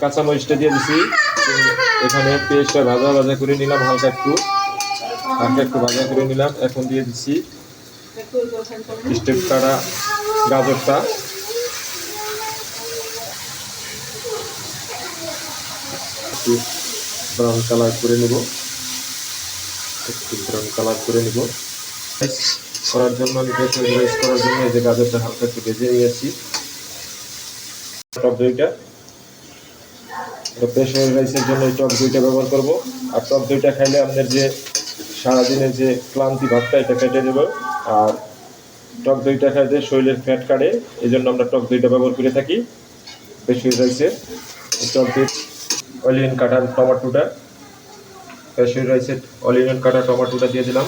কাঁচামরিচটা দিয়ে দিছি। এখানে পেঁয়াজটা ভাজা ভাজা করে নিলাম, হালকা একটু ভাজা করে নিলাম। এখন দিয়ে দিচ্ছি স্টেপ কাটা গাজরটা, একটু ব্রাউন কালার করে নিব, করার জন্য আমি রাইস করার জন্য এই যে গাজরটা হালকা একটু ভেজে নিয়েছি। টক দইটা প্রেশার রাইসের জন্য এই টক দইটা ব্যবহার করব। আর টক দইটা খাইলে আপনার যে সারাদিনের যে ক্লান্তি ভাবটা এটা কেটে দেবে। আর টক দইটা খাইলে শরীরের ফ্যাট কাটে, এই জন্য আমরা টক দইটা ব্যবহার করে থাকি প্রেশার রাইসের। টক দই অনিয়ন কাটা টমেটোটা, প্রেশার রাইসের অনিয়ন কাটা টমেটোটা দিয়ে দিলাম।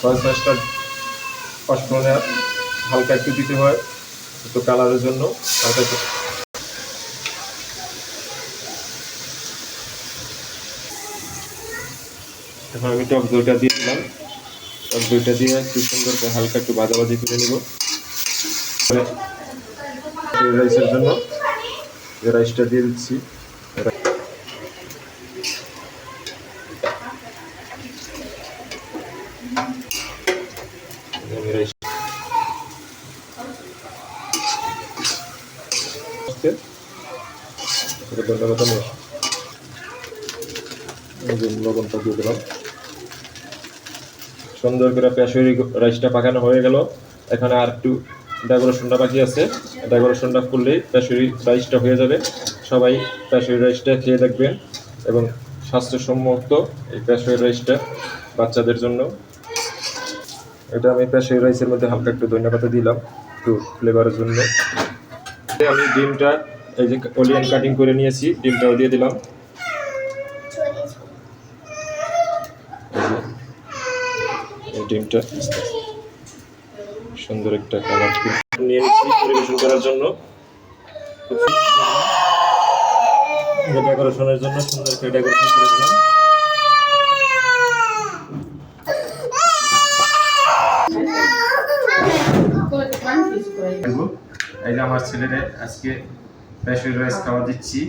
সয়া পাঁচফোড়নে হালকা একটু দিতে হয়, একটু কালারের জন্য হালকা একটু। এখন আমি টক দইটা দিয়ে দিলাম। টক দইটা দিয়ে একটু সুন্দর করে হালকা একটু ভাজাভাজি করে নিব। রাইসের জন্য রাইসটা দিয়ে দিচ্ছি। লবণটা দিয়ে দিলাম। সুন্দর করে পেঁয়াজুরি রাইসটা পাকানো হয়ে গেল। এখানে আর একটু ডেকোরেশনটা বাকি আছে, ডেকোরেশনটা করলেই পেঁয়াজুরি রাইসটা হয়ে যাবে। সবাই পেঁয়াজুরি রাইসটা খেয়ে দেখবেন এবং স্বাস্থ্যসম্মত এই পেঁয়াজুরি রাইসটা বাচ্চাদের জন্য। এটা আমি পেঁয়াজুরি রাইসের মধ্যে হালকা একটু ধনিয়া পাতা দিলাম একটু ফ্লেভারের জন্য। আমি ডিমটা এই যে অনিয়ন কাটিং করে নিয়েছি, ডিমটাও দিয়ে দিলাম। এই ডিমটা সুন্দর একটা কালার নিয়ে নিচ্ছি পরিবেশন করার জন্য। ডেকোরেশনের জন্য সুন্দর করে ডেকোরেশন করে দিলাম। এই যে আমার ছেলেদের আজকে পেঁয়াজুরি রাইস খাওয়া দিচ্ছি।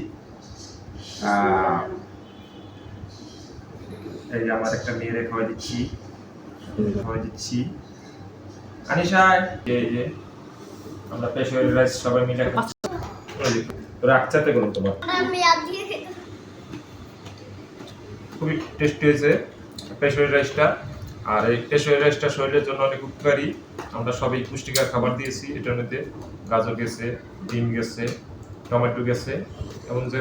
এই যে আমার একটা মেয়েরে খাওয়া দিচ্ছি, আনিশা। এই যে আমরা পেঁয়াজুরি রাইস সবাই মিলে খাচ্ছি। রাখতে করুন তোমার খুবই টেস্টি হয়েছে পেঁয়াজুরি রাইসটা। আর এই পেঁয়াজুরি রাইসটা শরীরের জন্য অনেক উপকারী। আমরা সবাই পুষ্টিকর খাবার দিয়েছি, এটার মধ্যে গাজর গেছে, ডিম গেছে, টমেটো গেছে এবং যে